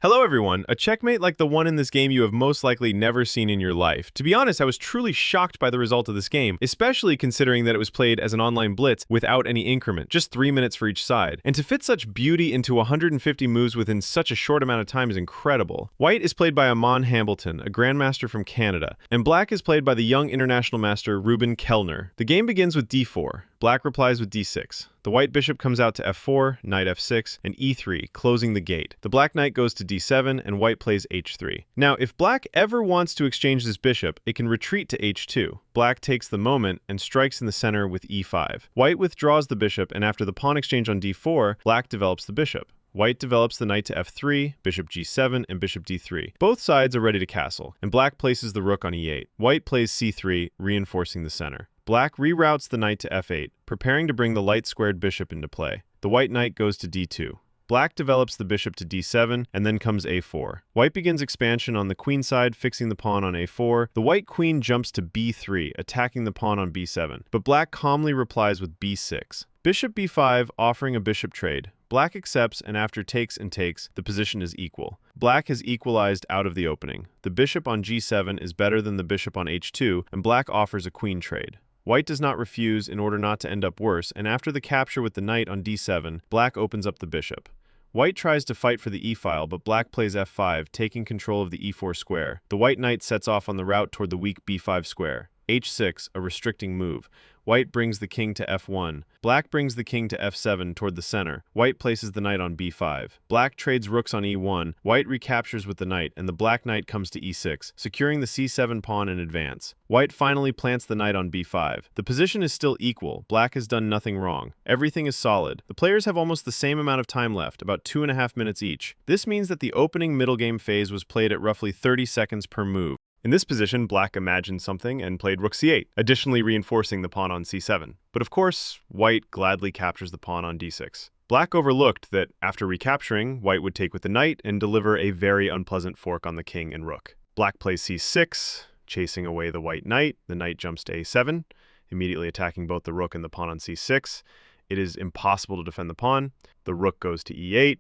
Hello everyone, a checkmate like the one in this game you have most likely never seen in your life. To be honest, I was truly shocked by the result of this game, especially considering that it was played as an online blitz without any increment, just 3 minutes for each side. And to fit such beauty into 150 moves within such a short amount of time is incredible. White is played by Amon Hambleton, a grandmaster from Canada, and black is played by the young international master Ruben Kellner. The game begins with d4. Black replies with d6. The white bishop comes out to f4, knight f6, and e3, closing the gate. The black knight goes to d7, and white plays h3. Now, if black ever wants to exchange this bishop, it can retreat to h2. Black takes the moment and strikes in the center with e5. White withdraws the bishop, and after the pawn exchange on d4, black develops the bishop. White develops the knight to f3, bishop g7, and bishop d3. Both sides are ready to castle, and black places the rook on e8. White plays c3, reinforcing the center. Black reroutes the knight to f8, preparing to bring the light-squared bishop into play. The white knight goes to d2. Black develops the bishop to d7, and then comes a4. White begins expansion on the queen side, fixing the pawn on a4. The white queen jumps to b3, attacking the pawn on b7, but black calmly replies with b6. Bishop b5, offering a bishop trade. Black accepts, and after takes and takes, the position is equal. Black has equalized out of the opening. The bishop on g7 is better than the bishop on h2, and black offers a queen trade. White does not refuse in order not to end up worse, and after the capture with the knight on d7, black opens up the bishop. White tries to fight for the e-file, but black plays f5, taking control of the e4 square. The white knight sets off on the route toward the weak b5 square. h6, a restricting move. White brings the king to f1. Black brings the king to f7 toward the center. White places the knight on b5. Black trades rooks on e1. White recaptures with the knight, and the black knight comes to e6, securing the c7 pawn in advance. White finally plants the knight on b5. The position is still equal. Black has done nothing wrong. Everything is solid. The players have almost the same amount of time left, about 2.5 minutes each. This means that the opening middle game phase was played at roughly 30 seconds per move. In this position, black imagined something and played rook c8, additionally reinforcing the pawn on c7. But of course, white gladly captures the pawn on d6. Black overlooked that, after recapturing, white would take with the knight and deliver a very unpleasant fork on the king and rook. Black plays c6, chasing away the white knight. The knight jumps to a7, immediately attacking both the rook and the pawn on c6. It is impossible to defend the pawn. The rook goes to e8,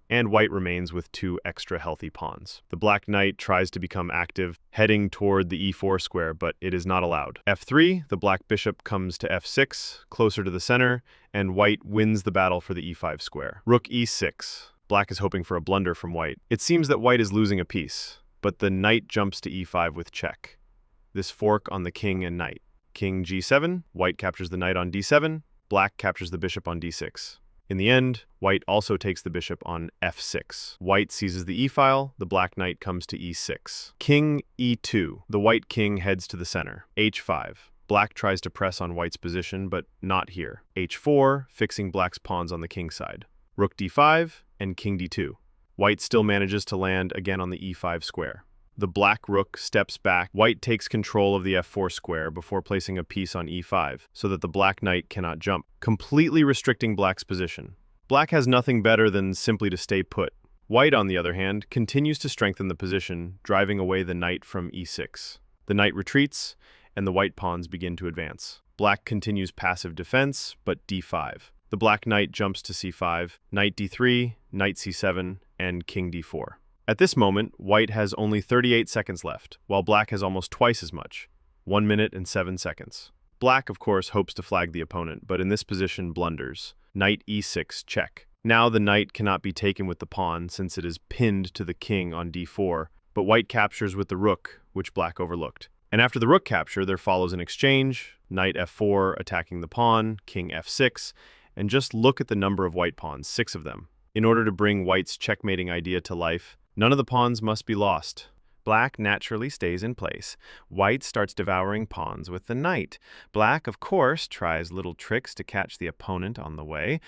and white remains with 2 extra healthy pawns. The black knight tries to become active, heading toward the e4 square, but it is not allowed. f3, the black bishop comes to f6, closer to the center, and white wins the battle for the e5 square. Rook e6. Black is hoping for a blunder from white. It seems that white is losing a piece, but the knight jumps to e5 with check. This fork on the king and knight. King g7, white captures the knight on d7, black captures the bishop on d6. In the end, white also takes the bishop on f6. White seizes the e-file, the black knight comes to e6. King e2, the white king heads to the center. h5. Black tries to press on white's position, but not here. h4, fixing black's pawns on the king side. Rook d5 and king d2. White still manages to land again on the e5 square. The black rook steps back. White takes control of the f4 square before placing a piece on e5, so that the black knight cannot jump, completely restricting black's position. Black has nothing better than simply to stay put. White, on the other hand, continues to strengthen the position, driving away the knight from e6. The knight retreats, and the white pawns begin to advance. Black continues passive defense, but d5. The black knight jumps to c5, knight d3, knight c7, and king d4. At this moment, white has only 38 seconds left, while black has almost twice as much, 1 minute and 7 seconds. Black, of course, hopes to flag the opponent, but in this position blunders. Knight e6 check. Now the knight cannot be taken with the pawn since it is pinned to the king on d4, but white captures with the rook, which black overlooked. And after the rook capture, there follows an exchange, knight f4 attacking the pawn, king f6, and just look at the number of white pawns, 6 of them. In order to bring white's checkmating idea to life, none of the pawns must be lost. Black naturally stays in place. White starts devouring pawns with the knight. Black, of course, tries little tricks to catch the opponent on the way,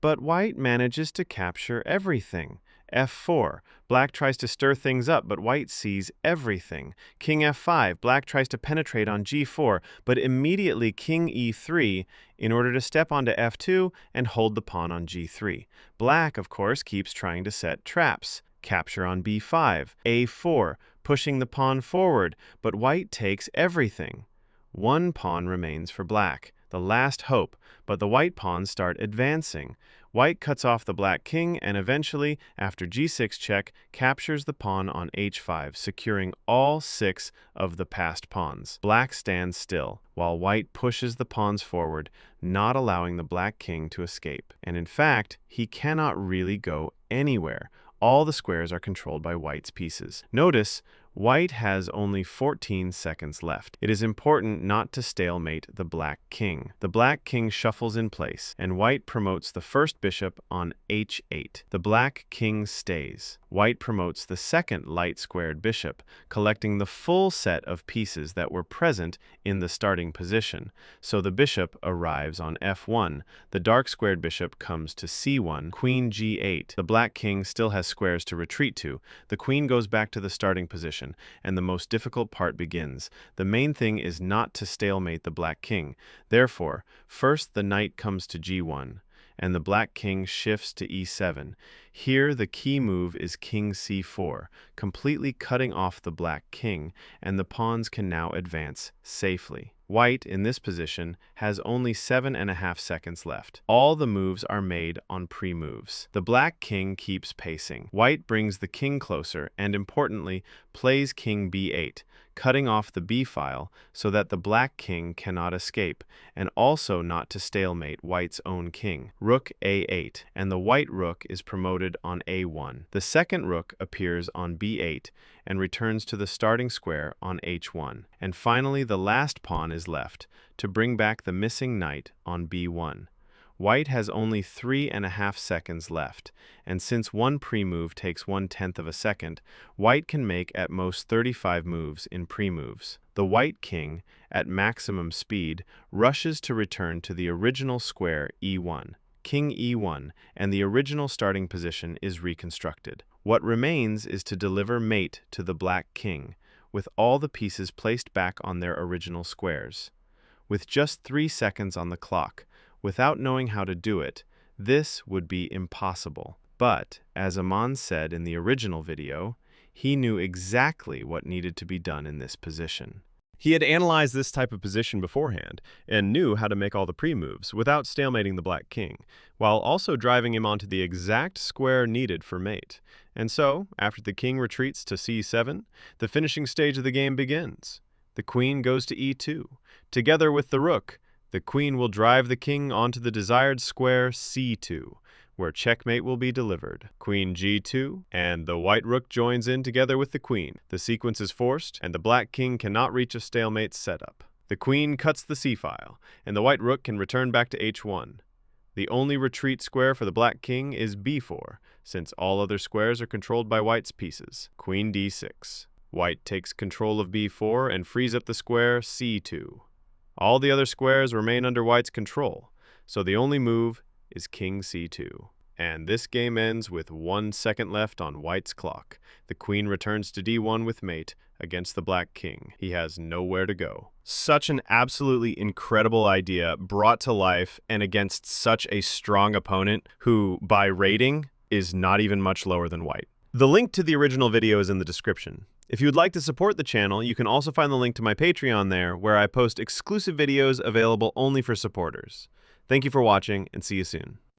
but white manages to capture everything. f4. Black tries to stir things up, but white sees everything. King f5. Black tries to penetrate on g4, but immediately king e3 in order to step onto f2 and hold the pawn on g3. Black, of course, keeps trying to set traps. Capture on b5, a4, pushing the pawn forward, but white takes everything. 1 pawn remains for black. the last hope, but the white pawns start advancing. White cuts off the black king and eventually, after g6 check, captures the pawn on h5, securing all 6 of the passed pawns. Black stands still, while white pushes the pawns forward, not allowing the black king to escape. And in fact, he cannot really go anywhere. All the squares are controlled by white's pieces. Notice, white has only 14 seconds left. It is important not to stalemate the black king. The black king shuffles in place, and white promotes the first bishop on h8. The black king stays. White promotes the second light-squared bishop, collecting the full set of pieces that were present in the starting position. So the bishop arrives on f1. The dark-squared bishop comes to c1, queen g8. The black king still has squares to retreat to. The queen goes back to the starting position, and the most difficult part begins. The main thing is not to stalemate the black king. Therefore, first the knight comes to g1, and the black king shifts to e7. Here, the key move is king c4, completely cutting off the black king, and the pawns can now advance safely. White, in this position, has only 7.5 seconds left. All the moves are made on pre-moves. The black king keeps pacing. White brings the king closer and, importantly, plays king b8, cutting off the b-file so that the black king cannot escape, and also not to stalemate white's own king. Rook a8, and the white rook is promoted on a1. The second rook appears on b8 and returns to the starting square on h1. And finally, the last pawn is left to bring back the missing knight on b1. White has only 3.5 seconds left, and since one pre-move takes 1/10 of a second, white can make at most 35 moves in pre-moves. The white king, at maximum speed, rushes to return to the original square e1. King e1, and the original starting position is reconstructed. What remains is to deliver mate to the black king, with all the pieces placed back on their original squares. With just 3 seconds on the clock, without knowing how to do it, this would be impossible. But, as Aman said in the original video, he knew exactly what needed to be done in this position. He had analyzed this type of position beforehand and knew how to make all the pre-moves without stalemating the black king, while also driving him onto the exact square needed for mate. And so, after the king retreats to c7, the finishing stage of the game begins. The queen goes to e2. Together with the rook, the queen will drive the king onto the desired square c2, where checkmate will be delivered. Queen g2, and the white rook joins in together with the queen. The sequence is forced, and the black king cannot reach a stalemate setup. The queen cuts the c-file, and the white rook can return back to h1. The only retreat square for the black king is b4, since all other squares are controlled by white's pieces. Queen d6. White takes control of b4 and frees up the square c2. All the other squares remain under white's control, so the only move is king c2. And this game ends with 1 second left on white's clock. The queen returns to d1 with mate against the black king. He has nowhere to go. Such an absolutely incredible idea brought to life and against such a strong opponent who, by rating, is not even much lower than white. The link to the original video is in the description. If you would like to support the channel, you can also find the link to my Patreon there, where I post exclusive videos available only for supporters. Thank you for watching, and see you soon.